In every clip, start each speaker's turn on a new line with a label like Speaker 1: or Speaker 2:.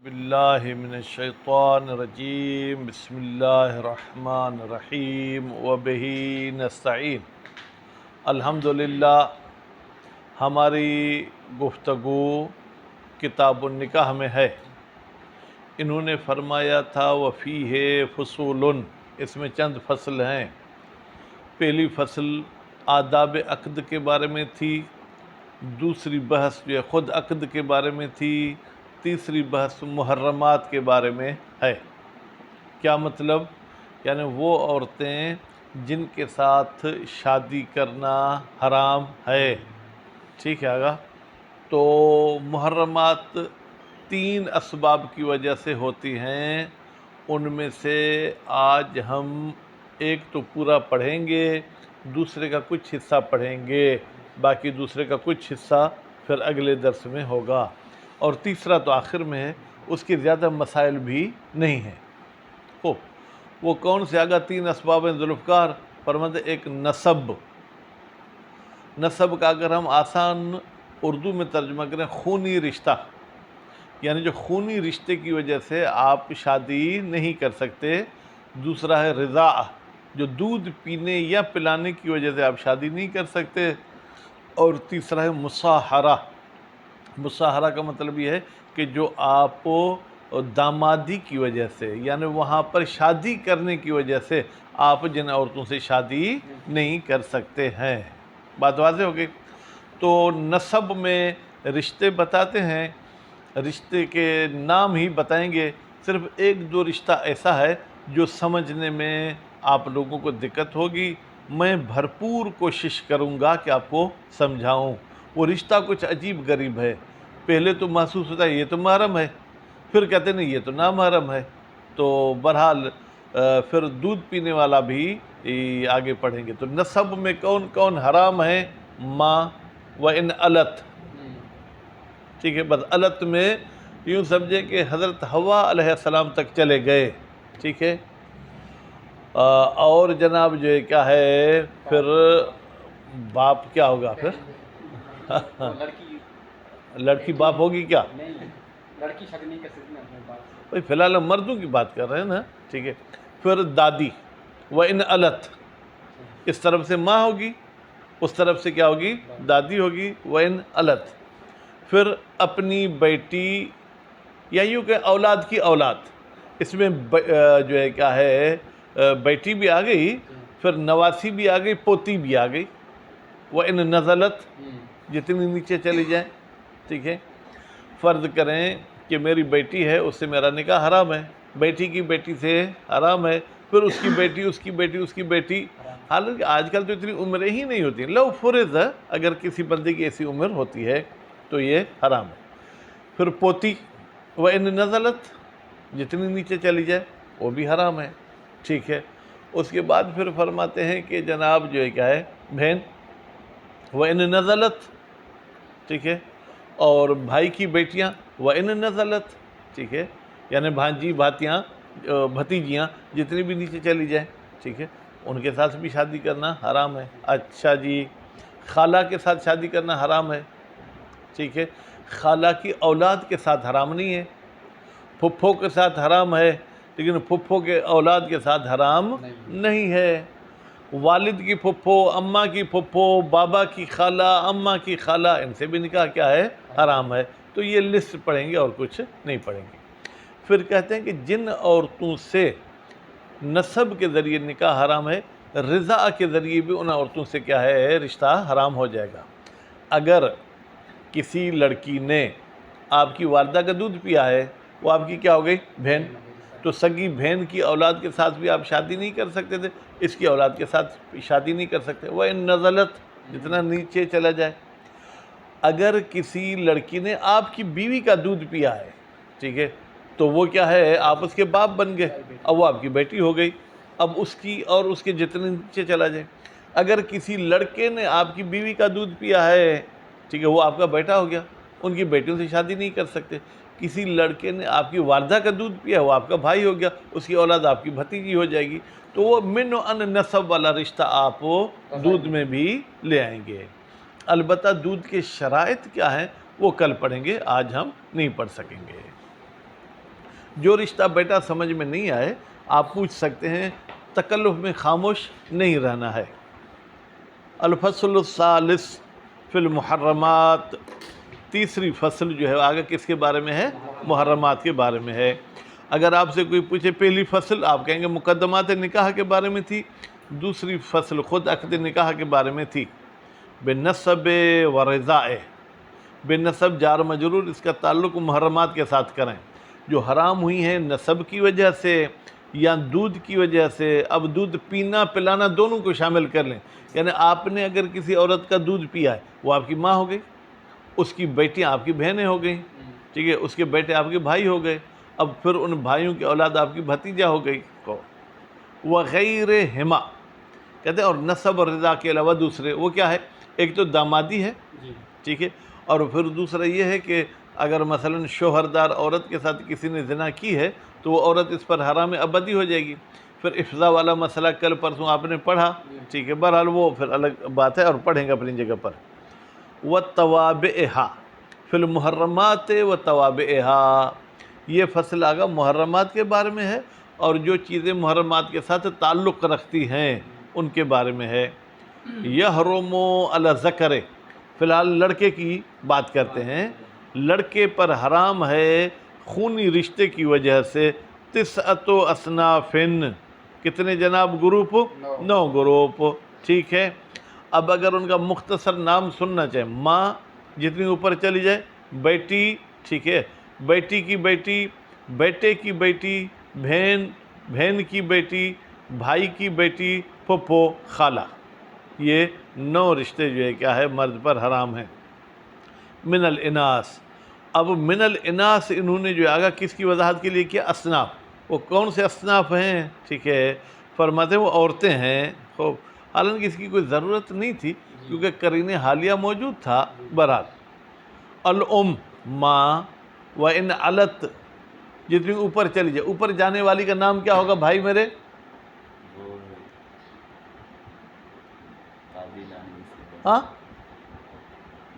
Speaker 1: باللہ من الشیطان الرجیم بسم اللہ الرحمن الرحیم وبہ نستعین۔ الحمدللہ ہماری گفتگو کتاب النکاح میں ہے۔ انہوں نے فرمایا تھا وفیہ فصول، اس میں چند فصل ہیں۔ پہلی فصل آداب عقد کے بارے میں تھی، دوسری بحث جو خود عقد کے بارے میں تھی، تیسری بحث محرمات کے بارے میں ہے۔ کیا مطلب؟ یعنی وہ عورتیں جن کے ساتھ شادی کرنا حرام ہے، ٹھیک ہے آگا؟ تو محرمات 3 اسباب کی وجہ سے ہوتی ہیں، ان میں سے آج ہم ایک تو پورا پڑھیں گے، دوسرے کا کچھ حصہ پڑھیں گے، باقی دوسرے کا کچھ حصہ پھر اگلے درس میں ہوگا، اور تیسرا تو آخر میں ہے، اس کے زیادہ مسائل بھی نہیں ہیں۔ وہ کون سے آگا 3 اسباب ہیں ذوالفقار؟ فرماتے ایک نسب۔ نسب کا اگر ہم آسان اردو میں ترجمہ کریں خونی رشتہ، یعنی جو خونی رشتے کی وجہ سے آپ شادی نہیں کر سکتے۔ دوسرا ہے رضاع، جو دودھ پینے یا پلانے کی وجہ سے آپ شادی نہیں کر سکتے، اور تیسرا ہے مصاہرہ۔ مصاہرہ کا مطلب یہ ہے کہ جو آپ دامادی کی وجہ سے، یعنی وہاں پر شادی کرنے کی وجہ سے آپ جن عورتوں سے شادی نہیں کر سکتے ہیں۔ بات واضح ہو گئی؟ تو نسب میں رشتے بتاتے ہیں، رشتے کے نام ہی بتائیں گے، صرف 1-2 رشتہ ایسا ہے جو سمجھنے میں آپ لوگوں کو دقت ہوگی، میں بھرپور کوشش کروں گا کہ آپ کو سمجھاؤں۔ وہ رشتہ کچھ عجیب غریب ہے، پہلے تو محسوس ہوتا ہے یہ تو محرم ہے، پھر کہتے نہیں یہ تو نامحرم ہے۔ تو بہرحال پھر دودھ پینے والا بھی آگے پڑھیں گے۔ تو نسب میں کون کون حرام ہیں؟ ماں و ان علت، ٹھیک ہے؟ بس علت میں یوں سمجھیں کہ حضرت حوا علیہ السلام تک چلے گئے، ٹھیک ہے؟ اور جناب جو ہے کیا ہے پھر باپ کیا ہوگا پھر؟ لڑکی باپ ہوگی کیا؟
Speaker 2: لڑکی شادی نہیں کر سکتی اپنے باپ سے۔
Speaker 1: بھائی فی الحال ہم مردوں کی بات کر رہے ہیں نا، ٹھیک ہے؟ پھر دادی و ان علت، اس طرف سے ماں ہوگی، اس طرف سے کیا ہوگی؟ دادی ہوگی، و ان علت۔ پھر اپنی بیٹی، یا یوں کہ اولاد کی اولاد، اس میں جو ہے کیا ہے بیٹی بھی آ گئی، پھر نواسی بھی آ گئی، پوتی بھی آ گئی، وہ ان نزلت، جتنی نیچے چلی جائیں، ٹھیک ہے؟ فرض کریں کہ میری بیٹی ہے، اس سے میرا نکاح حرام ہے، بیٹی کی بیٹی سے حرام ہے، پھر اس کی بیٹی، اس کی بیٹی، اس کی بیٹی، حالانکہ آج کل تو اتنی عمریں ہی نہیں ہوتی، لو فرض اگر کسی بندے کی ایسی عمر ہوتی ہے تو یہ حرام ہے۔ پھر پوتی و ان نزلت، جتنی نیچے چلی جائے وہ بھی حرام ہے، ٹھیک ہے؟ اس کے بعد پھر فرماتے ہیں کہ جناب جو ہے کیا ہے بہن و ان نزلت، ٹھیک ہے؟ اور بھائی کی بیٹیاں و ان نزلت، ٹھیک ہے؟ یعنی بھانجی، بھاتیاں، بھتیجیاں جتنی بھی نیچے چلی جائیں، ٹھیک ہے؟ ان کے ساتھ بھی شادی کرنا حرام ہے۔ اچھا جی، خالہ کے ساتھ شادی کرنا حرام ہے، ٹھیک ہے؟ خالہ کی اولاد کے ساتھ حرام نہیں ہے، پھپھو کے ساتھ حرام ہے، لیکن پھپھو کے اولاد کے ساتھ حرام نہیں ہے۔ والد کی پھپھو، اماں کی پھپھو، بابا کی خالہ، اماں کی خالہ، ان سے بھی نکاح کیا ہے؟ حرام ہے۔ تو یہ لسٹ پڑھیں گے اور کچھ نہیں پڑھیں گے۔ پھر کہتے ہیں کہ جن عورتوں سے نسب کے ذریعے نکاح حرام ہے، رضاع کے ذریعے بھی ان عورتوں سے کیا ہے رشتہ حرام ہو جائے گا۔ اگر کسی لڑکی نے آپ کی والدہ کا دودھ پیا ہے، وہ آپ کی کیا ہو گئی؟ بہن۔ تو سگی بہن کی اولاد کے ساتھ بھی آپ شادی نہیں کر سکتے تھے، اس کی اولاد کے ساتھ شادی نہیں کر سکتے، وہ ان نزلت، جتنا نیچے چلا جائے۔ اگر کسی لڑکی نے آپ کی بیوی کا دودھ پیا ہے، ٹھیک ہے، تو وہ کیا ہے آپ اس کے باپ بن گئے، اب وہ آپ کی بیٹی ہو گئی، اب اس کی اور اس کے جتنے نیچے چلا جائے۔ اگر کسی لڑکے نے آپ کی بیوی کا دودھ پیا ہے، ٹھیک ہے، وہ آپ کا بیٹا ہو گیا، ان کی بیٹیوں سے شادی نہیں کر سکتے۔ کسی لڑکے نے آپ کی والدہ کا دودھ پیا، وہ آپ کا بھائی ہو گیا، اس کی اولاد آپ کی بھتیجی ہو جائے گی۔ تو وہ من و ان نسب والا رشتہ آپ دودھ میں بھی لے آئیں گے۔ البتہ دودھ کے شرائط کیا ہیں وہ کل پڑھیں گے، آج ہم نہیں پڑھ سکیں گے۔ جو رشتہ بیٹا سمجھ میں نہیں آئے آپ پوچھ سکتے ہیں، تکلف میں خاموش نہیں رہنا ہے۔ الفصل الثالث فی المحرمات، تیسری فصل جو ہے آگے کس کے بارے میں ہے؟ محرمات کے بارے میں ہے۔ اگر آپ سے کوئی پوچھے پہلی فصل، آپ کہیں گے مقدمات نکاح کے بارے میں تھی، دوسری فصل خود عقد نکاح کے بارے میں تھی۔ بالنسب و رضاء، بے نسب جار مجرور، اس کا تعلق محرمات کے ساتھ کریں جو حرام ہوئی ہیں نسب کی وجہ سے یا دودھ کی وجہ سے۔ اب دودھ پینا پلانا دونوں کو شامل کر لیں، یعنی آپ نے اگر کسی عورت کا دودھ پیا ہے وہ آپ کی ماں ہو گئی، اس کی بیٹیاں آپ کی بہنیں ہو گئیں، ٹھیک ہے، اس کے بیٹے آپ کے بھائی ہو گئے، اب پھر ان بھائیوں کی اولاد آپ کی بھتیجا ہو گئی۔ وغیرہما کہتے ہیں، اور نسب اور رضا کے علاوہ دوسرے، وہ کیا ہے؟ ایک تو دامادی ہے،
Speaker 2: جی
Speaker 1: ٹھیک ہے، اور پھر دوسرا یہ ہے کہ اگر مثلا شوہردار عورت کے ساتھ کسی نے زنا کی ہے تو وہ عورت اس پر حرام ابدی ہو جائے گی۔ پھر افضا والا مسئلہ کل پرسوں آپ نے پڑھا، ٹھیک ہے، بہرحال وہ پھر الگ بات ہے اور پڑھیں گے اپنی جگہ پر۔ وَتَوَابِعِهَا فی المحرمات وَتَوَابِعِهَا، یہ فصل آگا محرمات کے بارے میں ہے اور جو چیزیں محرمات کے ساتھ تعلق رکھتی ہیں ان کے بارے میں ہے۔ یحرم علی الذکر، فی الحال لڑکے کی بات کرتے ہیں، لڑکے پر حرام ہے خونی رشتے کی وجہ سے تسعۃ اصناف، کتنے جناب گروپ؟ 9 گروپ، ٹھیک ہے۔ اب اگر ان کا مختصر نام سننا چاہیں، ماں جتنی اوپر چلی جائے، بیٹی، ٹھیک ہے، بیٹی کی بیٹی، بیٹے کی بیٹی، بہن، بہن کی بیٹی، بھائی کی بیٹی، پھپھو، خالہ، یہ 9 رشتے جو ہے کیا ہے مرد پر حرام ہیں۔ من الاناث، اب من الاناث انہوں نے جو آگا کس کی وضاحت کے لیے کیا؟ اصناف، وہ کون سے اصناف ہیں؟ ٹھیک ہے، فرماتے ہیں وہ عورتیں ہیں۔ خوب، حالانکہ اس کی کوئی ضرورت نہیں تھی کیونکہ قرین حالیہ موجود تھا۔ بہرحال الام، ماں، وَإِنْ عَلَتْ، جتنی اوپر چلی جائے، اوپر جانے والی کا نام کیا ہوگا بھائی میرے؟ ہاں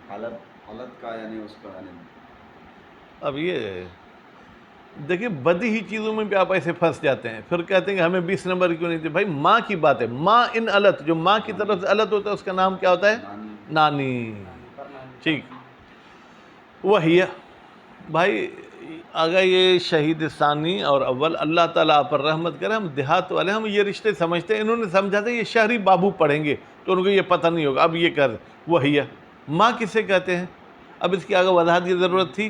Speaker 3: حالت کا یعنی اس کا یعنی
Speaker 1: اب یہ دیکھیں بدی ہی چیزوں میں بھی آپ ایسے پھنس جاتے ہیں، پھر کہتے ہیں کہ ہمیں 20 نمبر کیوں نہیں تھے؟ بھائی ماں کی بات ہے، ماں ان علت، جو ماں کی طرف سے علت ہوتا ہے اس کا نام کیا ہوتا ہے؟ نانی، ٹھیک۔ وہی بھائی اگر یہ شہید ثانی اور اول، اللہ تعالیٰ آپ پر رحمت کرے، ہم دیہات والے ہم یہ رشتے سمجھتے ہیں، انہوں نے سمجھا تھا یہ شہری بابو پڑھیں گے تو ان کو یہ پتہ نہیں ہوگا۔ اب یہ کر وہی ماں کسے کہتے ہیں؟ اب اس کی آگے وضاحت کی ضرورت تھی۔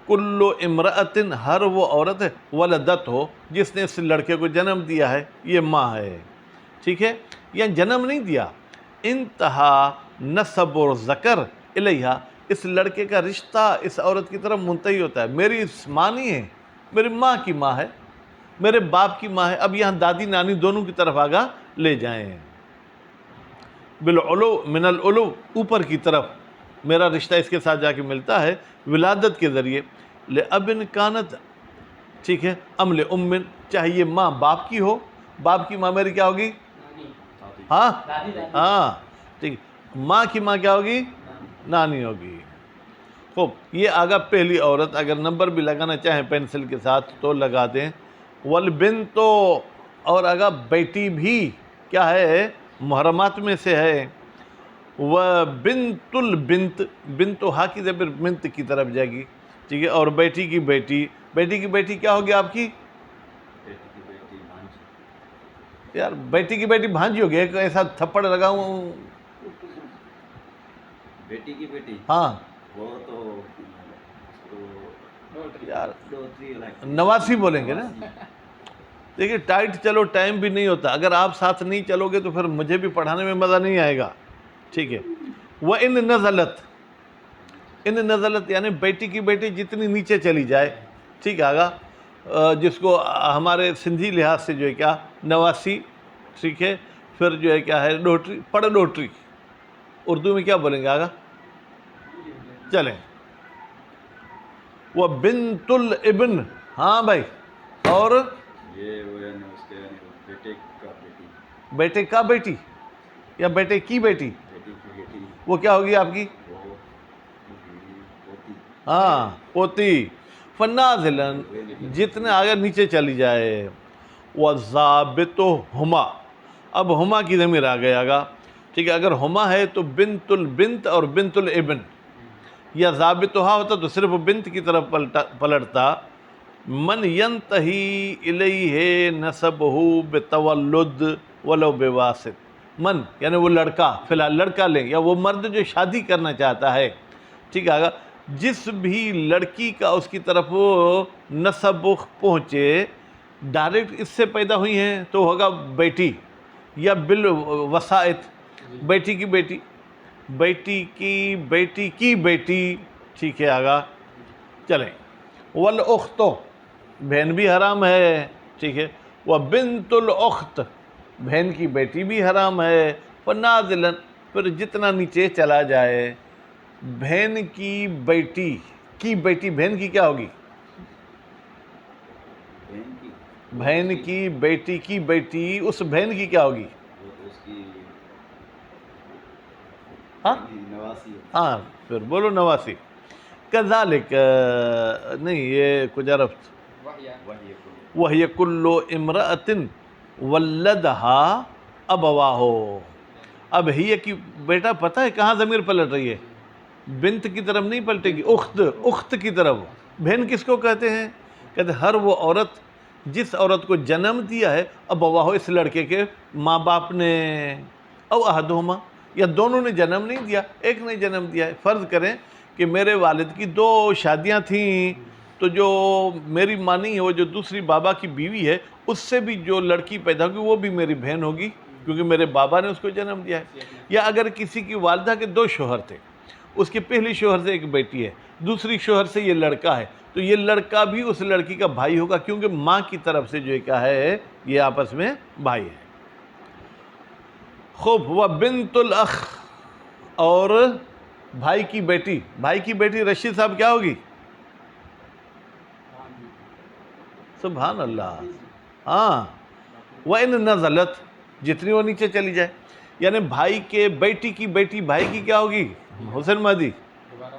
Speaker 1: کل امرأت، ہر وہ عورت ہے، ولدت ہو، جس نے اس لڑکے کو جنم دیا ہے، یہ ماں ہے، ٹھیک ہے، یا جنم نہیں دیا، انتہا نسب و ذکر الیہا، اس لڑکے کا رشتہ اس عورت کی طرف منتہی ہوتا ہے۔ میری ماں نہیں ہے، میری ماں کی ماں ہے، میرے باپ کی ماں ہے۔ اب یہاں دادی نانی دونوں کی طرف آگا لے جائیں۔ بالعلو، من العلو، اوپر کی طرف میرا رشتہ اس کے ساتھ جا کے ملتا ہے ولادت کے ذریعے۔ لأبن کانت، ٹھیک ہے، ام لأم، چاہے یہ ماں باپ کی ہو، باپ کی ماں میری کیا ہوگی؟ ہاں ہاں، ٹھیک، ماں کی ماں کیا ہوگی؟ نانی ہوگی۔ خوب، یہ آگا پہلی عورت، اگر نمبر بھی لگانا چاہیں پینسل کے ساتھ تو لگا دیں۔ والبنت، اور آگا بیٹی بھی کیا ہے؟ محرمات میں سے ہے۔ وبنت البنت، بنت ہا کی زبر بنت کی طرف جائے گی، ٹھیک ہے، اور بیٹی کی بیٹی، بیٹی کی بیٹی کیا ہوگی آپ کی؟ یار بیٹی کی بیٹی بھانجی ہوگی، ایک ایسا تھپڑ لگاؤں۔
Speaker 3: بیٹی کی بیٹی،
Speaker 1: ہاں
Speaker 3: وہ تو
Speaker 1: یار نواسی بولیں گے نا۔ دیکھیے ٹائٹ چلو، ٹائم بھی نہیں ہوتا، اگر آپ ساتھ نہیں چلو گے تو پھر مجھے بھی پڑھانے میں مزہ نہیں آئے گا، ٹھیک ہے۔ وَإِن نَزَلَتْ، ان نزلت یعنی بیٹی کی بیٹی جتنی نیچے چلی جائے، ٹھیک ہے، آگا جس کو ہمارے سندھی لحاظ سے جو ہے کیا نواسی، ٹھیک ہے، پھر جو ہے کیا ہے ڈوٹری، پڑ ڈوٹری، اردو میں کیا بولیں گے آگا؟ چلیں۔ وہ بنت الابن، ہاں بھائی، اور
Speaker 3: یہ وہ یعنی اس کے یعنی بیٹے کا بیٹی،
Speaker 1: بیٹے کا بیٹی یا بیٹے کی بیٹی،
Speaker 3: بیٹی کی بیٹی،
Speaker 1: وہ کیا ہوگی آپ کی؟
Speaker 3: وہ پوتی،
Speaker 1: ہاں پوتی۔ فنازلن جتنے آگے نیچے چلی جائے، وَضَابِطُهُمَا اب ہما کی ضمیر آ گیا گا، ٹھیک ہے، اگر ہما ہے تو بنت البنت اور بنت الابن، یا ضابطہا ہوتا تو صرف بنت کی طرف پلٹتا، من ینتہی الیہ نسبہ بتولد ولو بواسط، من یعنی وہ لڑکا، فی الحال لڑکا لیں، یا وہ مرد جو شادی کرنا چاہتا ہے، ٹھیک ہے، جس بھی لڑکی کا اس کی طرف نسب پہنچے، ڈائریکٹ اس سے پیدا ہوئی ہیں تو ہوگا بیٹی، یا بالوسائط بیٹی کی بیٹی، بیٹی کی بیٹی کی بیٹی، ٹھیک ہے آگا چلیں، والاخت بہن بھی حرام ہے، ٹھیک ہے، وبنت الاخت بہن کی بیٹی بھی حرام ہے، فنازلن پھر جتنا نیچے چلا جائے، بہن کی بیٹی کی بیٹی، بہن کی کیا ہوگی؟
Speaker 3: بہن کی
Speaker 1: بہن کی بیٹی کی بیٹی، اس بہن کی کیا ہوگی؟
Speaker 3: وہ تو اس کی
Speaker 1: ہاں
Speaker 3: نواسی ہے۔
Speaker 1: ہاں پھر بولو نواسی، کذالک نہیں، یہ کچھ عرفت،
Speaker 2: وحیہ
Speaker 3: وہی کل
Speaker 1: وہی کلو امرأتن ولدہا ابواہو، اب ہی کی بیٹا پتہ ہے کہاں ضمیر پلٹ رہی ہے؟ بنت کی طرف نہیں پلٹے گی، اخت کی طرف۔ بہن کس کو کہتے ہیں؟ کہتے ہیں ہر وہ عورت جس عورت کو جنم دیا ہے ابواہو اس لڑکے کے ماں باپ نے، او احدہما یا دونوں نے جنم نہیں دیا، ایک نے جنم دیا ہے۔ فرض کریں کہ میرے والد کی 2 شادیاں تھیں، تو جو میری ماں نہیں ہے، وہ جو دوسری بابا کی بیوی ہے، اس سے بھی جو لڑکی پیدا ہوگی وہ بھی میری بہن ہوگی، کیونکہ میرے بابا نے اس کو جنم دیا ہے۔ یا اگر کسی کی والدہ کے 2 شوہر تھے، اس کے پہلی شوہر سے ایک بیٹی ہے، دوسری شوہر سے یہ لڑکا ہے، تو یہ لڑکا بھی اس لڑکی کا بھائی ہوگا، کیونکہ ماں کی طرف سے جو کیا ہے یہ آپس میں بھائی ہے۔ خوب، وہ بنت الاخ اور بھائی کی بیٹی، بھائی کی بیٹی رشید صاحب کیا ہوگی؟ سبحان اللہ، ہاں، وَإِن نَزَلَتْ جتنی وہ نیچے چلی جائے، یعنی بھائی کے بیٹی کی بیٹی بھائی کی کیا ہوگی؟ حسین مہدی،
Speaker 2: دوبارہ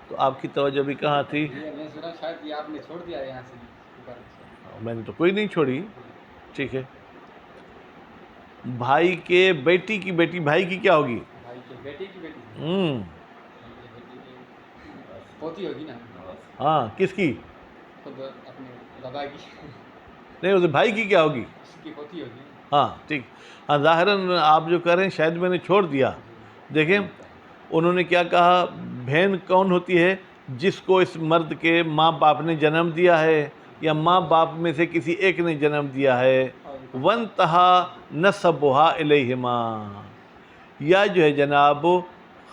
Speaker 1: تو آپ کی توجہ بھی کہاں تھی؟
Speaker 2: یہ میں سنا شاید یہ آپ نے چھوڑ دیا یہاں سے دوبارہ سے۔
Speaker 1: میں نے تو کوئی نہیں چھوڑی، ٹھیک ہے، بھائی کے بیٹی کی بیٹی بھائی کی کیا ہوگی؟
Speaker 2: بھائی کے بیٹے کی بیٹی
Speaker 1: ہوں
Speaker 2: پوتی ہوگی نا،
Speaker 1: ہاں، کس کی؟
Speaker 2: خود اپنے دادا کی،
Speaker 1: نہیں، اس بھائی کی کیا ہوگی؟
Speaker 2: اس کی پوتی ہوگی۔
Speaker 1: ہاں ٹھیک، ہاں ظاہراً آپ جو کہہ رہے ہیں شاید میں نے چھوڑ دیا۔ دیکھیں انہوں نے کیا کہا، بہن کون ہوتی ہے؟ جس کو اس مرد کے ماں باپ نے جنم دیا ہے، یا ماں باپ میں سے کسی ایک نے جنم دیا ہے، وَانْتَهَا نَسَبُهَا إِلَيْهِمَا، یا جو ہے جناب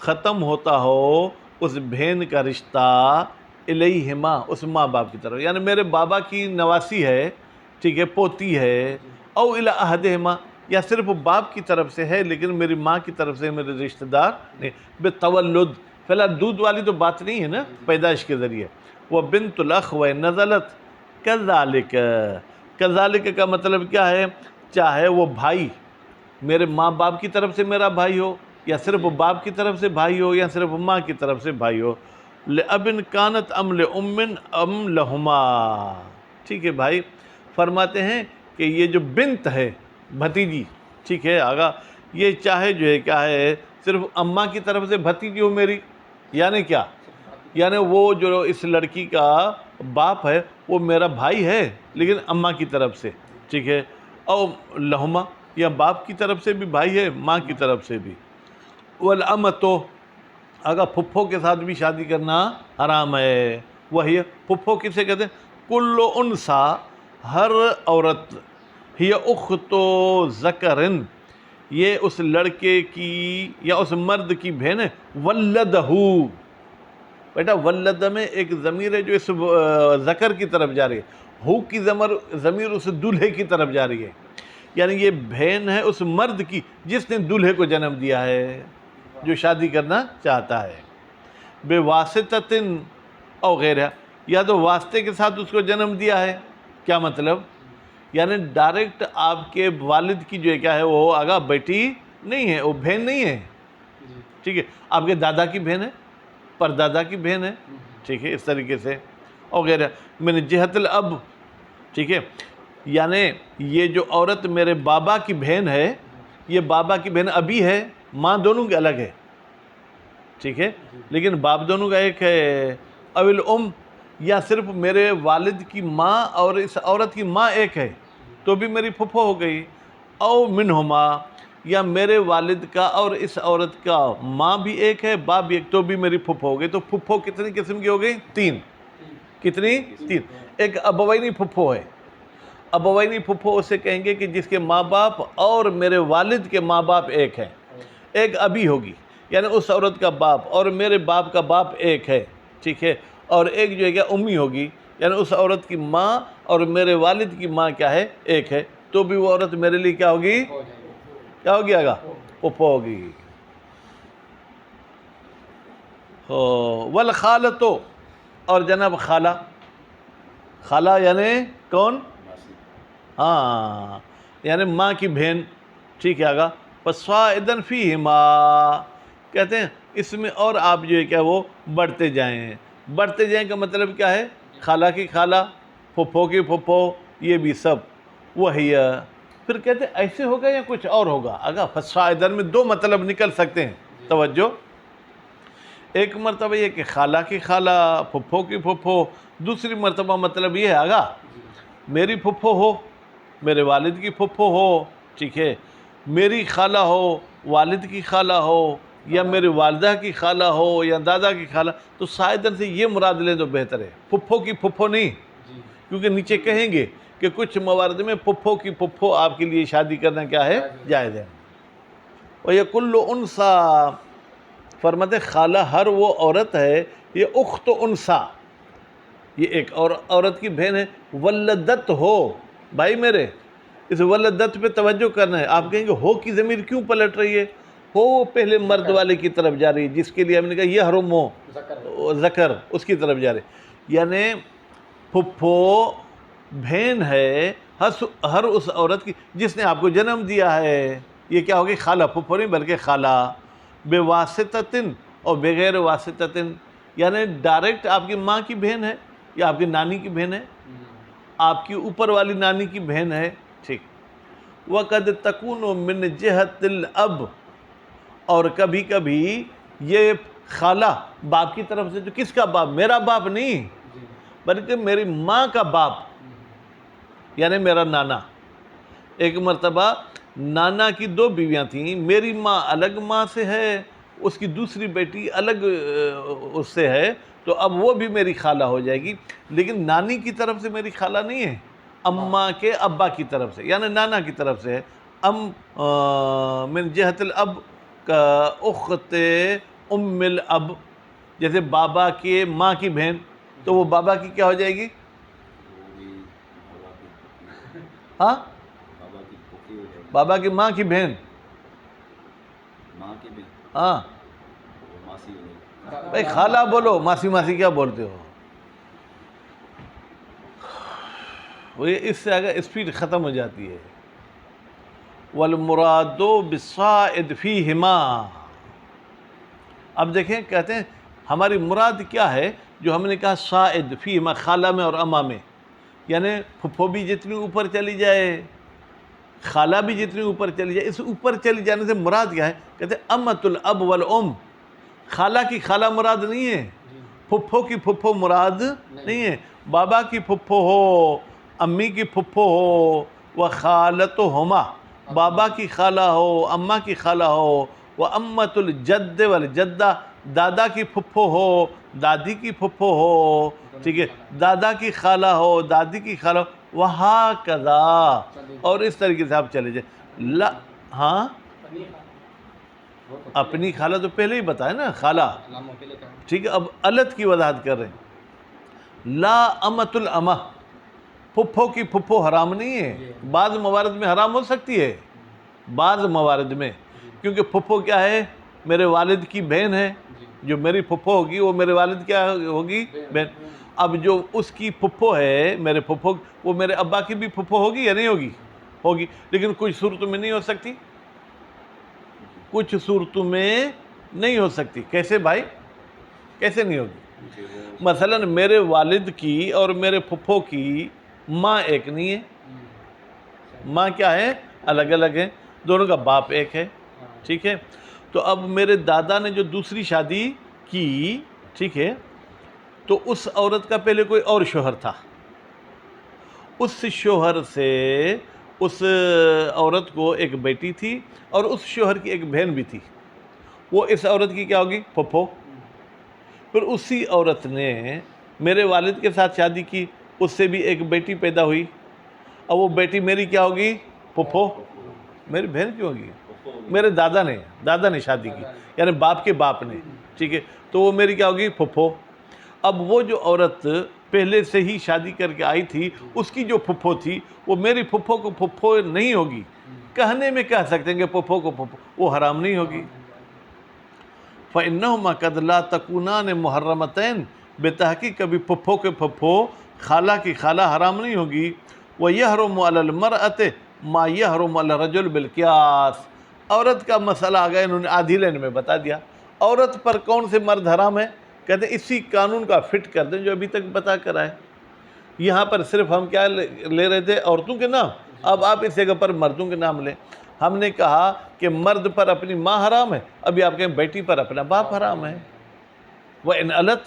Speaker 1: ختم ہوتا ہو اس بہن کا رشتہ الیہما اس ماں باپ کی طرف، یعنی میرے بابا کی نواسی ہے، ٹھیک ہے، پوتی ہے، او الی احدہما یا صرف باپ کی طرف سے ہے لیکن میری ماں کی طرف سے میرے رشتہ دار نہیں، بتولد فی الحال دودھ والی تو بات نہیں ہے نا، پیدائش کے ذریعے، وہ بنت الاخ و نزلت کذالک، کذالک کا مطلب کیا ہے؟ چاہے وہ بھائی میرے ماں باپ کی طرف سے میرا بھائی ہو، یا صرف باپ کی طرف سے بھائی ہو، یا صرف ماں کی طرف سے بھائی ہو، لِأَبٍ كَانَتْ أَمْ لِأُمٍّ أَمْ لَهُمَا، ٹھیک ہے بھائی، فرماتے ہیں کہ یہ جو بنت ہے بھتیجی، ٹھیک ہے آگا، یہ چاہے جو ہے کیا ہے صرف اماں کی طرف سے بھتیجی ہو میری، یعنی کیا، یعنی وہ جو اس لڑکی کا باپ ہے وہ میرا بھائی ہے لیکن اماں کی طرف سے، ٹھیک ہے، او لہما یا باپ کی طرف سے بھی بھائی ہے، ماں کی طرف سے بھی، والامتو اگر پھپھو کے ساتھ بھی شادی کرنا حرام ہے، وہی پھپھو کسے کہتے ہیں؟ کل انسا ہر عورت، ہی اخت ذکرن یہ اس لڑکے کی یا اس مرد کی بہن ہے، ولدہ بیٹا ولد میں ایک ضمیر ہے جو اس ذکر کی طرف جا رہی ہے، ہو کی ضمیر اس دولہے کی طرف جا رہی ہے، یعنی یہ بہن ہے اس مرد کی جس نے دولہے کو جنم دیا ہے جو شادی کرنا چاہتا ہے، بے واسطتن او غیرہ یا تو واسطے کے ساتھ اس کو جنم دیا ہے، کیا مطلب؟ یعنی ڈائریکٹ آپ کے والد کی جو ہے کیا ہے وہ آگا بیٹی نہیں ہے، وہ بہن نہیں ہے، ٹھیک ہے، آپ کے دادا کی بہن ہے، پردادا کی بہن ہے، ٹھیک ہے، اس طریقے سے وغیرہ من جہت الاب، ٹھیک ہے، یعنی یہ جو عورت میرے بابا کی بہن ہے، یہ بابا کی بہن ابھی ہے، ماں دونوں کے الگ ہے، ٹھیک ہے، لیکن باپ دونوں کا ایک ہے، اول یا صرف میرے والد کی ماں اور اس عورت کی ماں ایک ہے تو بھی میری پھپھو ہو گئی، او منہما، یا میرے والد کا اور اس عورت کا ماں بھی ایک ہے باپ بھی ایک، تو بھی میری پھپھو ہو گئی۔ تو پھپھو کتنی قسم کی ہو گئی؟ 3۔ کتنی؟ 3۔ ایک ابوینی پھپھو ہے، ابوینی پھپھو اسے کہیں گے کہ جس کے ماں باپ اور میرے والد کے ماں باپ ایک ہیں۔ ایک ابی ہوگی، یعنی اس عورت کا باپ اور میرے باپ کا باپ ایک ہے، ٹھیک ہے، اور ایک جو ہے کیا امی ہوگی، یعنی اس عورت کی ماں اور میرے والد کی ماں کیا ہے؟ ایک ہے، تو بھی وہ عورت میرے لیے کیا ہوگی؟ کیا ہوگی آگا؟ پھپھو ہوگی۔ والخالتو، اور جناب خالہ، خالہ یعنی کون؟
Speaker 3: ماسی،
Speaker 1: ہاں، یعنی ماں کی بہن، ٹھیک ہے آگا، فصاعدن فیہما، کہتے ہیں اس میں اور آپ جو ہے کیا وہ بڑھتے جائیں، بڑھتے جائیں کا مطلب کیا ہے؟ خالہ کی خالہ، پھپھو کی پھپھو، یہ بھی سب وہی ہے۔ پھر کہتے ہیں ایسے ہوگا یا کچھ اور ہوگا؟ آگا فصاعدن میں 2 مطلب نکل سکتے ہیں، توجہ، ایک مرتبہ یہ کہ خالہ کی خالہ، پھپھو کی پھپھو، دوسری مرتبہ مطلب یہ ہے آگا میری پھپھو ہو، میرے والد کی پھپھو ہو، ٹھیک ہے، میری خالہ ہو، والد کی خالہ ہو، یا میری والدہ کی خالہ ہو یا دادا کی خالہ، تو صاعدن سے یہ مراد لیں تو بہتر ہے، پھپھو کی پھپھو نہیں، کیونکہ نیچے کہیں گے کہ کچھ موارد میں پھپھو کی پھپھو آپ کے لیے شادی کرنا کیا ہے؟ جائز ہے۔ وَيَكُلُّ أُنْثَىٰ، فرماتے خالہ ہر وہ عورت ہے، یہ اخت انثیٰ، یہ ایک اور عورت کی بہن ہے، ولدت ہو، بھائی میرے اس ولدت پہ توجہ کرنا ہے۔ آپ کہیں گے ہو کی ضمیر کیوں پلٹ رہی ہے؟ ہو پہلے مرد والے کی طرف جا رہی ہے، جس کے لیے ہم نے کہا یحرم ذکر، اس کی طرف جا رہی، یعنی پھپھو بہن ہے ہر اس عورت کی جس نے آپ کو جنم دیا ہے، یہ کیا ہوگی؟ خالہ، پھپھو نہیں بلکہ خالہ، بے واسطتن اور بغیر واسطتن، یعنی ڈائریکٹ آپ کی ماں کی بہن ہے یا آپ کی نانی کی بہن ہے، آپ کی اوپر والی نانی کی بہن ہے، ٹھیک۔ وَقَدْ تَكُونُ مِنْ جِهَةِ الْأَبْ، اور کبھی کبھی یہ خالہ باپ کی طرف سے، تو کس کا باپ؟ میرا باپ نہیں بلکہ میری ماں کا باپ، یعنی میرا نانا۔ ایک مرتبہ نانا کی 2 بیویاں تھیں، میری ماں الگ ماں سے ہے، اس کی دوسری بیٹی الگ اس سے ہے، تو اب وہ بھی میری خالہ ہو جائے گی، لیکن نانی کی طرف سے میری خالہ نہیں ہے، اماں کے ابا کی طرف سے، یعنی نانا کی طرف سے ہے۔ من جہت الاب کا اخت ام الاب، جیسے بابا کے ماں کی بہن، تو وہ بابا کی کیا ہو جائے گی؟
Speaker 3: وہ بھی بابا کی پھوپھی،
Speaker 1: ہاں،
Speaker 3: بابا کی پھوپھی ہو جائے گی،
Speaker 1: بابا کی ماں کی بہن،
Speaker 3: ماں کی بھی
Speaker 1: ہاں
Speaker 3: وہ ماسی ہو جائے گی۔
Speaker 1: بھائی خالہ بولو، ماسی ماسی کیا بولتے ہو؟ وہ اس سے اگر اسپیڈ ختم ہو جاتی ہے۔ وَالْمُرَادُ بِالصَّائِدْ فِيهِمَا، اب دیکھیں کہتے ہیں ہماری مراد کیا ہے؟ جو ہم نے کہا صائد فیہما، خالہ میں اور اماں میں، یعنی پھپھو بھی جتنی اوپر چلی جائے، خالہ بھی جتنی اوپر چلی جائے، اس اوپر چلی جانے سے مراد کیا ہے؟ کہتے ہیں امت الاب والام، خالہ کی خالہ مراد نہیں ہے، پھپھو کی پھپھو مراد نہیں ہے، بابا کی پھپھو ہو، امی کی پھپھو ہو، وخالتہما، بابا کی خالہ ہو، اماں کی خالہ ہو، وامت الجد والجدہ، دادا کی پھپھو ہو، دادی کی پھپھو ہو، ٹھیک ہے، دادا کی خالہ ہو، دادی کی خالہ ہو، وہاکذا، اور اس طریقے سے آپ چلے جائیں۔ لا، ہاں اپنی خالہ تو پہلے ہی بتایا نا، خالہ، ٹھیک ہے، اب علت کی وضاحت کر رہے ہیں۔ لا امت الامہ، پھپھو کی پھپھو حرام نہیں ہے، بعض موارد میں حرام ہو سکتی ہے، بعض موارد میں، کیونکہ پھپھو کیا ہے؟ میرے والد کی بہن ہے، جو میری پھپھو ہوگی وہ میرے والد کیا ہوگی؟ بہن۔ اب جو اس کی پھپھو ہے، میرے پھپھو، وہ میرے ابا کی بھی پھپھو ہوگی یا نہیں ہوگی؟ ہوگی، لیکن کچھ صورتوں میں نہیں ہو سکتی، کچھ صورتوں میں نہیں ہو سکتی۔ کیسے بھائی؟ کیسے نہیں ہوگی؟
Speaker 3: کہ وہ
Speaker 1: مثلا میرے والد کی اور میرے پھپھو کی ماں ایک نہیں ہے، ماں کیا ہے؟ الگ الگ ہے، دونوں کا باپ ایک ہے، ٹھیک ہے؟ تو اب میرے دادا نے جو دوسری شادی کی، ٹھیک ہے، تو اس عورت کا پہلے کوئی اور شوہر تھا، اس شوہر سے اس عورت کو ایک بیٹی تھی اور اس شوہر کی ایک بہن بھی تھی، وہ اس عورت کی کیا ہوگی؟ پھپھو۔ پھر اسی عورت نے میرے والد کے ساتھ شادی کی، اس سے بھی ایک بیٹی پیدا ہوئی، اب وہ بیٹی میری کیا ہوگی؟ پھپھو۔ میری بہن کیوں ہوگی؟ میرے دادا نے شادی کی، یعنی باپ کے باپ نے، ٹھیک ہے، تو وہ میری کیا ہوگی؟ پھپھو۔ اب وہ جو عورت پہلے سے ہی شادی کر کے آئی تھی، اس کی جو پھپھو تھی وہ میری پھپھو کو پھپھو نہیں ہوگی، کہنے میں کہہ سکتے ہیں کہ پھپھو کو پھپھو، وہ حرام نہیں ہوگی۔ فَإِنَّهُمَا قَدْ لَا تَكُونَانِ مُحَرَّمَتَيْن، بے تحقیق کبھی پھپھو کے پھپھو خالہ کی خالہ حرام نہیں ہوگی۔ وَيَحْرُمُ عَلَى الْمَرْأَةِ مَا يَحْرُمُ عَلَى الرَّجُلِ بِالْقِيَاسِ، عورت کا مسئلہ آ گیا، انہوں نے آدھی لائن میں بتا دیا۔ عورت پر کون سے مرد حرام ہے؟ کہتے ہیں اسی قانون کا فٹ کر دیں جو ابھی تک بتا کر آئے۔ یہاں پر صرف ہم کیا لے رہے تھے؟ عورتوں کے نام، اب آپ اس جگہ پر مردوں کے نام لیں۔ ہم نے کہا کہ مرد پر اپنی ماں حرام ہے، ابھی آپ کہیں بیٹی پر اپنا باپ حرام ہے۔ وَإِنْ أَلَتْ،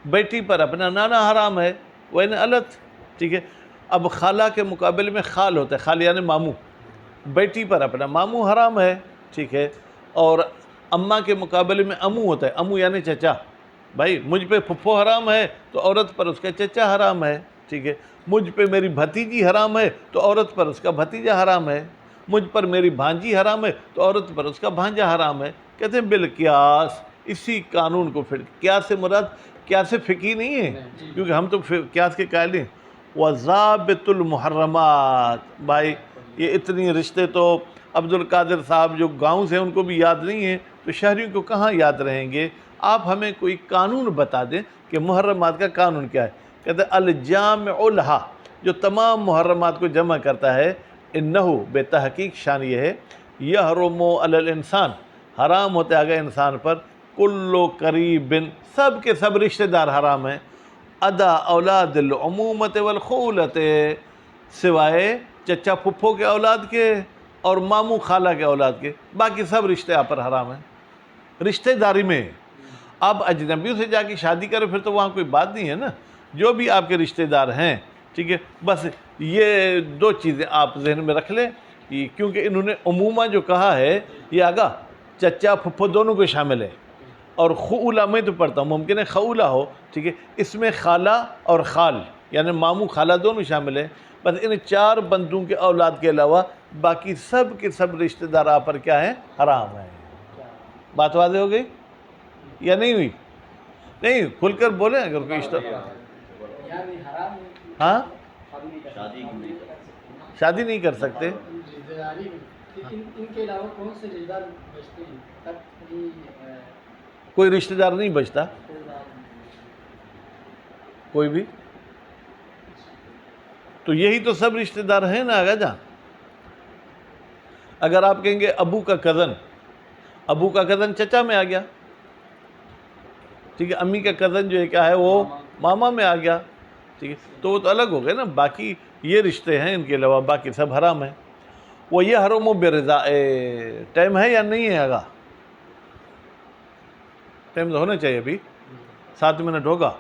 Speaker 1: بیٹی پر اپنا نانا حرام ہے، وَإِنْ أَلَتْ، ٹھیک ہے۔ اب خالہ کے مقابلے میں خال ہوتا ہے، خال یعنی ماموں، بیٹی پر اپنا ماموں حرام ہے، ٹھیک ہے۔ اور اماں کے مقابلے میں امو ہوتا ہے، امو یعنی چچا، بھائی مجھ پہ پھپھو حرام ہے تو عورت پر اس کا چچا حرام ہے، ٹھیک ہے۔ مجھ پہ میری بھتیجی حرام ہے تو عورت پر اس کا بھتیجا حرام ہے، مجھ پر میری بھانجی حرام ہے تو عورت پر اس کا بھانجا حرام ہے۔ کہتے ہیں بالقیاس، اسی قانون کو پھر قیاس سے مراد قیاس فقہی نہیں ہے، کیونکہ ہم تو قیاس کے قائل ہیں۔ وَضَابِطُ الْمُحَرَّمَاتِ، بھائی یہ اتنی رشتے تو عبدالقادر صاحب جو گاؤں سے ان کو بھی یاد نہیں ہیں تو شہریوں کو کہاں یاد رہیں گے؟ آپ ہمیں کوئی قانون بتا دیں کہ محرمات کا قانون کیا ہے۔ کہتے ہیں الجامع لہا، جو تمام محرمات کو جمع کرتا ہے، انہو، بے تحقیق شان یہ ہے، یحرم علی الانسان، حرام ہوتا ہے اگر انسان پر، کلو قریب، سب کے سب رشتہ دار حرام ہیں، ادا اولاد العمومت والخولت، سوائے چچا پھپھو کے اولاد کے اور ماموں خالہ کے اولاد کے، باقی سب رشتے آپ پر حرام ہیں رشتہ داری میں۔ آپ اجنبیوں سے جا کے شادی کریں پھر تو وہاں کوئی بات نہیں ہے نا، جو بھی آپ کے رشتہ دار ہیں، ٹھیک ہے۔ بس یہ دو چیزیں آپ ذہن میں رکھ لیں، کیونکہ انہوں نے عموماً جو کہا ہے یہ آگا چچا پھپھو دونوں کو شامل ہے، اور خولہ میں تو پڑھتا ہوں، ممکن ہے خولہ ہو، ٹھیک ہے، اس میں خالہ اور خال یعنی ماموں خالہ دونوں شامل ہیں۔ بس ان چار بندوں کے اولاد کے علاوہ باقی سب کے سب رشتہ دار آپ پر کیا ہیں؟ حرام ہیں۔ بات واضح ہو گئی یا نہیں ہوئی؟ نہیں، کھل کر بولیں اگر کوئی
Speaker 2: یعنی حرام ہے،
Speaker 1: ہاں،
Speaker 2: شادی نہیں کر سکتے۔
Speaker 1: شادی نہیں کر سکتے،
Speaker 2: رشتہ داری میں، لیکن ان کے علاوہ کون سے رشتہ دار بچتے ہیں؟ تب ہی
Speaker 1: کوئی رشتہ دار نہیں بچتا، کوئی بھی، تو یہی تو سب رشتہ دار ہیں نا آگا جان۔ اگر آپ کہیں گے ابو کا کزن چچا میں آ گیا، ٹھیک ہے، امی کا کزن جو ہے کیا ہے وہ ماما میں آ گیا، ٹھیک ہے، تو وہ تو الگ ہو گئے نا، باقی یہ رشتے ہیں، ان کے علاوہ باقی سب حرام ہیں۔ وہ یہ حرم و برضا، ٹائم ہے یا نہیں ہے آگا؟ ٹائم تو ہونا چاہیے، ابھی 7 منٹ ہوگا،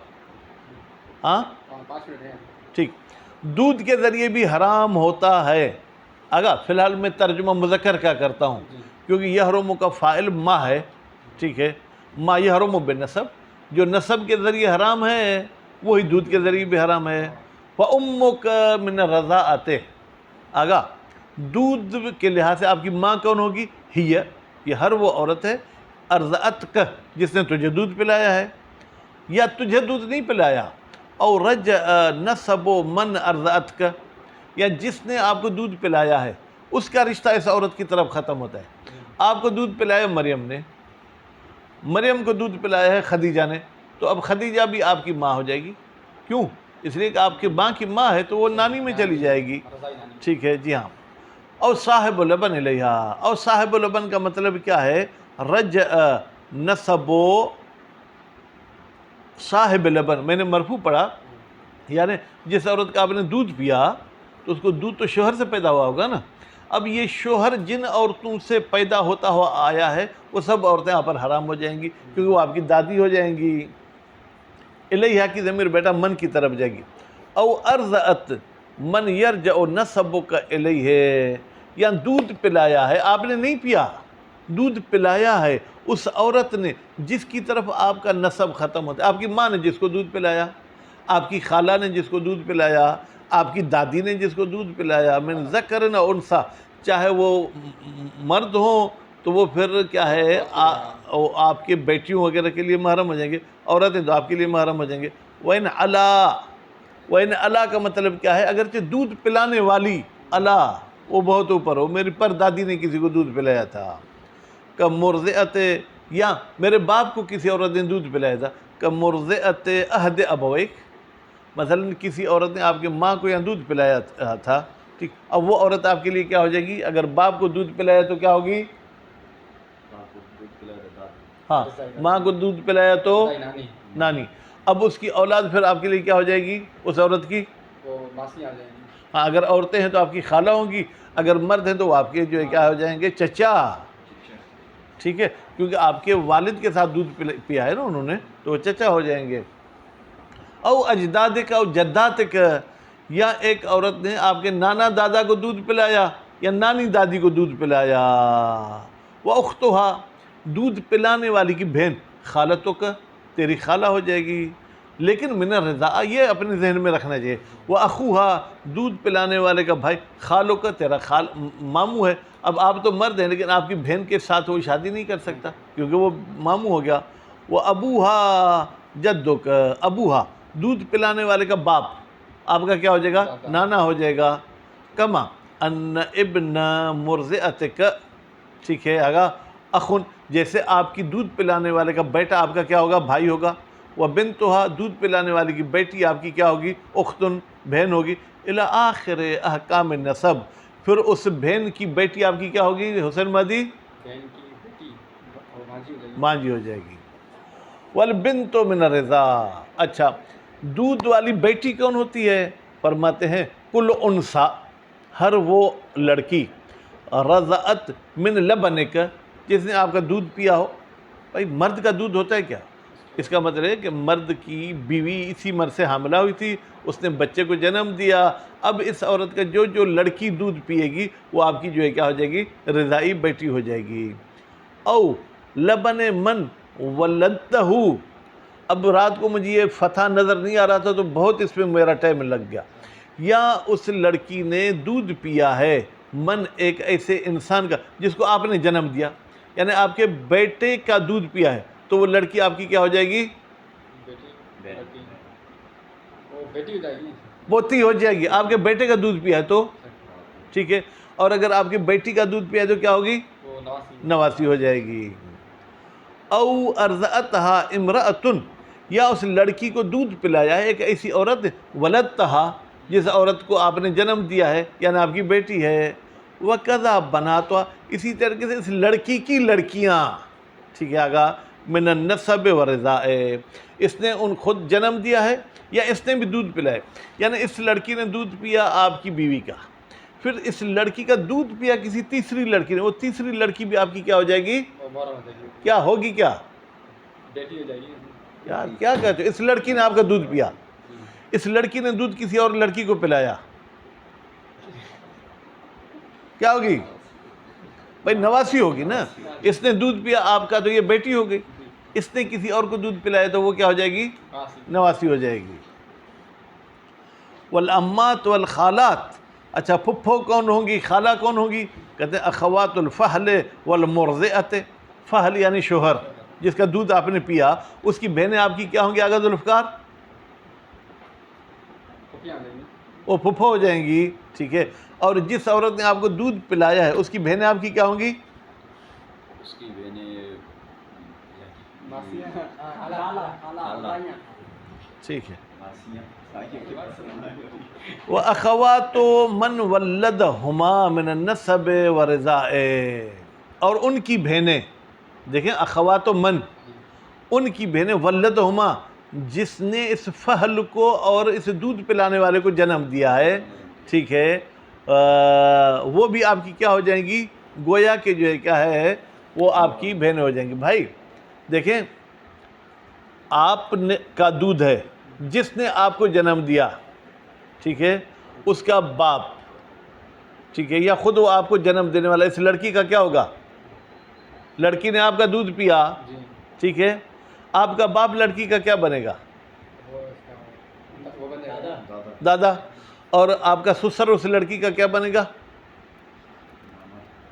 Speaker 1: ہاں
Speaker 2: 5 منٹ ہیں۔
Speaker 1: ٹھیک۔ دودھ کے ذریعے بھی حرام ہوتا ہے آگا، فی الحال میں ترجمہ مذکر کا کرتا ہوں کیونکہ یحرم کا فاعل ماں ہے، ٹھیک ہے، ما یحرم بالنسب، جو نسب کے ذریعے حرام ہے وہی دودھ کے ذریعے بھی حرام ہے۔ وَأُمُّكَ مِنَ الرَّضَاعَةِ، آگا دودھ کے لحاظ سے آپ کی ماں کون ہوگی؟ ہی، یہ ہر وہ عورت ہے، ارضعتک، جس نے تجھے دودھ پلایا ہے، یا تجھے دودھ نہیں پلایا، اور رجع نسب من ارضعتک، یا جس نے آپ کو دودھ پلایا ہے اس کا رشتہ اس عورت کی طرف ختم ہوتا ہے۔ آپ کو دودھ پلایا مریم نے، مریم کو دودھ پلایا ہے خدیجہ نے، تو اب خدیجہ بھی آپ کی ماں ہو جائے گی، کیوں؟ اس لیے کہ آپ کی ماں کی ماں ہے تو وہ نانی میں چلی جائے گی، ٹھیک ہے جی ہاں۔ اور صاحب لبن الیہا، اور صاحب لبن کا مطلب کیا ہے؟ رجع نسب صاحب لبن، میں نے مرفوع پڑھا، یعنی جس عورت کا آپ نے دودھ پیا تو اس کو دودھ تو شوہر سے پیدا ہوا ہوگا نا. اب یہ شوہر جن عورتوں سے پیدا ہوتا ہوا آیا ہے وہ سب عورتیں آپ پر حرام ہو جائیں گی کیونکہ وہ آپ کی دادی ہو جائیں گی. الیہا کی ضمیر بیٹا من کی طرف جائے گی. او ارضعت من یرجع نسبک الیہ، یا دودھ پلایا ہے، آپ نے نہیں پیا، دودھ پلایا ہے اس عورت نے جس کی طرف آپ کا نسب ختم ہوتا ہے. آپ کی ماں نے جس کو دودھ پلایا، آپ کی خالہ نے جس کو دودھ پلایا، آپ کی دادی نے جس کو دودھ پلایا، من ذکر و انثیٰ، چاہے وہ مرد ہوں تو وہ پھر کیا ہے آپ کے بیٹیوں وغیرہ کے لیے محرم ہو جائیں گے، عورتیں تو آپ کے لیے محرم ہو جائیں گے. وَإِنْ عَلَا، وَإِنْ عَلَا کا مطلب کیا ہے؟ اگرچہ دودھ پلانے والی علا وہ بہت اوپر ہو، میری پر دادی نے کسی کو دودھ پلایا تھا، کمرضعت، یا میرے باپ کو کسی عورت نے دودھ پلایا تھا، کمرضعت عہد ابویک، مثلا کسی عورت نے آپ کے ماں کو یہاں دودھ پلایا تھا، ٹھیک، اب وہ عورت آپ کے لیے کیا ہو جائے گی؟ اگر باپ کو دودھ پلایا تو کیا ہوگی؟ ہاں، ماں کو دودھ پلایا تو نانی. اب اس کی اولاد پھر آپ کے لیے کیا ہو جائے گی اس عورت کی؟
Speaker 2: وہ ماسی آ جائیں گی.
Speaker 1: ہاں، اگر عورتیں ہیں تو آپ کی خالہ ہوں گی، اگر مرد ہیں تو وہ آپ کے جو ہے کیا ہو جائیں گے؟ چچا. ٹھیک ہے، کیونکہ آپ کے والد کے ساتھ دودھ پیا ہے نا انہوں نے، تو وہ چچا ہو جائیں گے. او اجدادک او جداتک، یا ایک عورت نے آپ کے نانا دادا کو دودھ پلایا یا نانی دادی کو دودھ پلایا. وَأُخْتُهَا، دودھ پلانے والی کی بہن، خالتک، تیری خالہ ہو جائے گی، لیکن من الرضاعہ یہ اپنے ذہن میں رکھنا چاہیے. وَأَخُوهَا، دودھ پلانے والے کا بھائی، خالک، تیرا ماموں ہے. اب آپ تو مرد ہیں لیکن آپ کی بہن کے ساتھ وہ شادی نہیں کر سکتا کیونکہ وہ ماموں ہو گیا. وَأَبُوهَا جدک، ابوہا، دودھ پلانے والے کا باپ آپ کا کیا ہو جائے گا؟ نانا ہو جائے گا. کما ان ابن مرضعتک، ٹھیک ہے آگا، اخن، جیسے آپ کی دودھ پلانے والے کا بیٹا آپ کا کیا ہوگا؟ بھائی ہوگا. وبنتها، دودھ پلانے والی کی بیٹی آپ کی کیا ہوگی؟ اختن، بہن ہوگی. الی آخر احکام النسب، پھر اس بہن کی بیٹی آپ کی کیا ہوگی حسین مہدی؟
Speaker 2: بہن کی بیٹی اور ماجی ہو جائے گی.
Speaker 1: ماں جی ہو جائے گی. والبنت من الرضاع، اچھا دودھ والی بیٹی کون ہوتی ہے؟ فرماتے ہیں کل انثیٰ، ہر وہ لڑکی، رضعت من لبنک، جس نے آپ کا دودھ پیا ہو. بھائی مرد کا دودھ ہوتا ہے کیا؟ اس کا مطلب ہے کہ مرد کی بیوی اسی مرد سے حاملہ ہوئی تھی، اس نے بچے کو جنم دیا. اب اس عورت کا جو لڑکی دودھ پیے گی وہ آپ کی جو ہے کیا ہو جائے گی؟ رضائی بیٹی ہو جائے گی. او لبن من ولدتہ، اب رات کو مجھے یہ فتح نظر نہیں آ رہا تھا تو بہت اس میں میرا ٹائم لگ گیا. یا اس لڑکی نے دودھ پیا ہے، من ایک ایسے انسان کا جس کو آپ نے جنم دیا، یعنی آپ کے بیٹے کا دودھ پیا ہے تو وہ لڑکی آپ کی کیا ہو جائے گی؟
Speaker 2: بیٹی وہ بیٹی ہو جائے گی.
Speaker 1: پوتی ہو جائے گی. آپ کے بیٹے کا دودھ پیا ہے تو ٹھیک ہے، اور اگر آپ کی بیٹی کا دودھ پیا ہے تو کیا ہوگی؟
Speaker 2: وہ نواسی.
Speaker 1: نواسی ہو جائے گی. او ارضعتہا امرأۃ، یا اس لڑکی کو دودھ پلایا ہے ایک ایسی عورت، ولدتہا، جس عورت کو آپ نے جنم دیا ہے یعنی آپ کی بیٹی ہے. وکذا بناتہا، اسی طریقے سے اس لڑکی کی لڑکیاں، ٹھیک ہے آگا، من النسب والرضاء، اس نے ان خود جنم دیا ہے یا اس نے بھی دودھ پلایا، یعنی اس لڑکی نے دودھ پیا آپ کی بیوی کا، پھر اس لڑکی کا دودھ پیا کسی تیسری لڑکی نے، وہ تیسری لڑکی بھی آپ کی کیا ہو جائے گی؟
Speaker 2: وہ محرم ہو جائے گی.
Speaker 1: کیا ہوگی؟ کیا
Speaker 2: بیٹی ہو جائے گی.
Speaker 1: یار کیا کہتے ہو؟ اس لڑکی نے آپ کا دودھ پیا، اس لڑکی نے دودھ کسی اور لڑکی کو پلایا، کیا ہوگی؟ بھائی نواسی ہوگی نا. اس نے دودھ پیا آپ کا تو یہ بیٹی ہو گئی، اس نے کسی اور کو دودھ پلایا تو وہ کیا ہو جائے گی؟ نواسی ہو جائے گی. والامات والخالات، اچھا پھپھو کون ہوں گی، خالہ کون ہوں گی؟ کہتے ہیں اخوات الفحل والمرضعت، فحل یعنی شوہر، جس کا دودھ آپ نے پیا اس کی بہنیں آپ کی کیا ہوں گی آغا ذوالفقار؟ وہ پھپھو ہو جائیں گی. ٹھیک ہے، اور جس عورت نے آپ کو دودھ پلایا ہے اس کی بہنیں آپ کی کیا ہوں گی؟
Speaker 3: اس کی بہنیں
Speaker 1: ٹھیک ہے. وَأَخَوَاتُ مَنْ وَلَّدَهُمَا مِنَ النَّسَبِ وَرِضَاءِ، اور ان کی بہنیں، دیکھیں اخوات من، ان کی بہنیں، ولدہما جس نے اس فہل کو اور اس دودھ پلانے والے کو جنم دیا ہے، ٹھیک ہے، وہ بھی آپ کی کیا ہو جائیں گی؟ گویا کہ جو ہے کیا ہے، وہ آپ کی بہنیں ہو جائیں گی۔ بھائی دیکھیں، آپ نے کا دودھ ہے، جس نے آپ کو جنم دیا، ٹھیک ہے، اس کا باپ، ٹھیک ہے، یا خود وہ آپ کو جنم دینے والا، اس لڑکی کا کیا ہوگا؟ لڑکی نے آپ کا دودھ پیا،
Speaker 2: جی
Speaker 1: ٹھیک ہے، آپ کا باپ لڑکی کا کیا بنے گا؟
Speaker 2: وہ بنے دادا
Speaker 1: دادا۔ اور آپ کا سسر اس لڑکی کا کیا بنے گا؟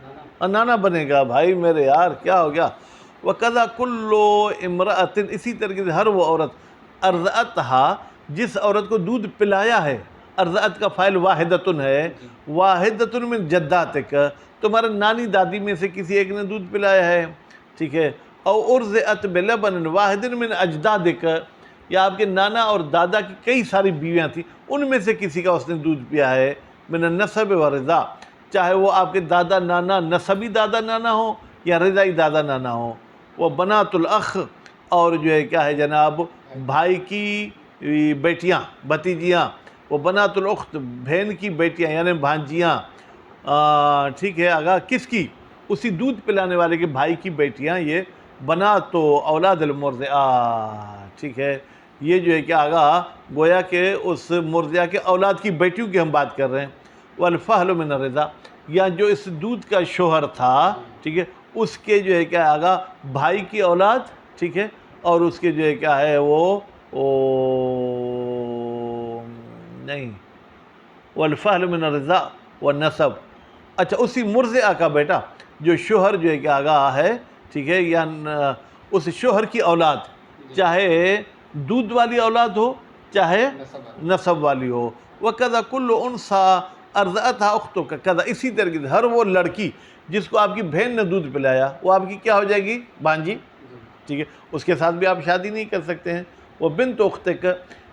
Speaker 2: نانا
Speaker 1: نانا بنے گا۔ بھائی میرے یار کیا ہو گیا؟ وَقَذَا كُلُّ امرأة، اسی طریقے سے ہر وہ عورت، ارضعتها، جس عورت کو دودھ پلایا ہے، ارضعت کا فاعل واحدتن ہے، واحدتن من جداتک، تمہارے نانی دادی میں سے کسی ایک نے دودھ پلایا ہے، ٹھیک ہے، او ارضعت بلبن واحد من اجدادک، یا آپ کے نانا اور دادا کی کئی ساری بیویاں تھیں، ان میں سے کسی کا اس نے دودھ پیا ہے، من النسب والرضا، چاہے وہ آپ کے دادا نانا نسبی دادا نانا ہو یا رضائی دادا نانا ہو۔ وہ بنات الاخ، اور جو ہے کیا ہے جناب، بھائی کی بیٹیاں، بھتیجیاں، وہ بنات الاخت، بہن کی بیٹیاں یعنی بھانجیاں، ٹھیک ہے، آگا کس کی؟ اسی دودھ پلانے والے کے بھائی کی بیٹیاں، یہ بنات اولاد المرضعہ، ٹھیک ہے، یہ جو ہے کہ آگا گویا کہ اس مرضعہ کے اولاد کی بیٹیوں کی ہم بات کر رہے ہیں۔ والفحل من الرضا، یا جو اس دودھ کا شوہر تھا، ٹھیک ہے، اس کے جو ہے کیا آگا بھائی کی اولاد، ٹھیک ہے، اور اس کے جو ہے کیا ہے وہ نہیں، والفحل من الرضا والنسب، اچھا اسی مرضعہ کا بیٹا جو شوہر جو ہے کہ آگاہ ہے، ٹھیک ہے، یا اس شوہر کی اولاد، چاہے دودھ والی اولاد ہو چاہے نسب والی ہو۔ وَكَذَا كُلُّ أُنْثَىٰ أَرْضَعَتْهَا أُخْتُكَ، كذا اسی طریقے سے ہر وہ لڑکی جس کو آپ کی بہن نے دودھ پلایا، وہ آپ کی کیا ہو جائے گی؟ بانجی، ٹھیک ہے، اس کے ساتھ بھی آپ شادی نہیں کر سکتے ہیں۔ وہ بنت اختک،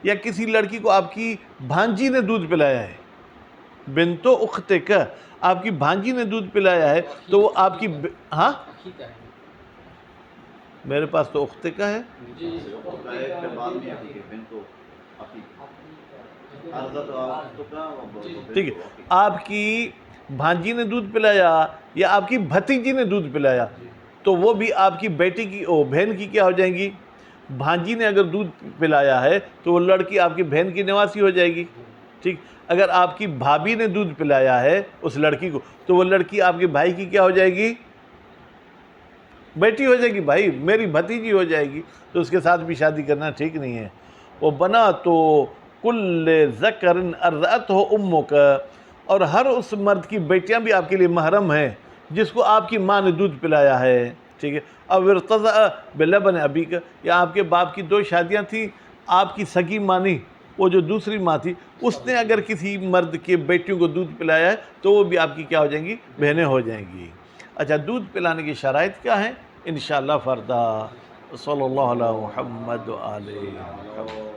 Speaker 1: یا کسی لڑکی کو آپ کی بھانجی نے دودھ پلایا ہے، بنت اختک، آپ کی بھانجی نے دودھ پلایا ہے، تو وہ آپ کی ہاں،
Speaker 2: عقیقہ ہے
Speaker 1: میرے پاس تو اختک ہے،
Speaker 2: جی
Speaker 1: ٹھیک ہے، آپ کی بھانجی نے دودھ پلایا یا آپ کی بھتیجی نے دودھ پلایا، تو وہ بھی آپ کی بیٹی کی بہن کی کیا ہو جائیں گی؟ بھانجی نے اگر دودھ پلایا ہے تو وہ لڑکی آپ کی بہن کی نواسی ہو جائے گی، ٹھیک۔ اگر آپ کی بھابھی نے دودھ پلایا ہے اس لڑکی کو، تو وہ لڑکی آپ کے بھائی کی کیا ہو جائے گی؟ بیٹی ہو جائے گی، بھائی میری بھتیجی ہو جائے گی، تو اس کے ساتھ بھی شادی کرنا ٹھیک نہیں ہے۔ وہ بنا تو کل ذکر ارضعتہ امک، اور ہر اس مرد کی بیٹیاں بھی آپ کے لیے محرم ہیں جس کو آپ کی ماں نے دودھ پلایا ہے، ٹھیک ہے۔ او ارتضع بلبن ابیک، یا آپ کے باپ کی 2 شادیاں تھیں، آپ کی سگی ماں نہیں، وہ جو دوسری ماں تھی، اس نے اگر کسی مرد کے بیٹیوں کو دودھ پلایا ہے تو وہ بھی آپ کی کیا ہو جائیں گی؟ بہنیں ہو جائیں گی۔ اچھا، دودھ پلانے کی شرائط کیا ہیں؟ انشاءاللہ فردہ۔ صلی اللہ علیہ محمد و آلہ محمد۔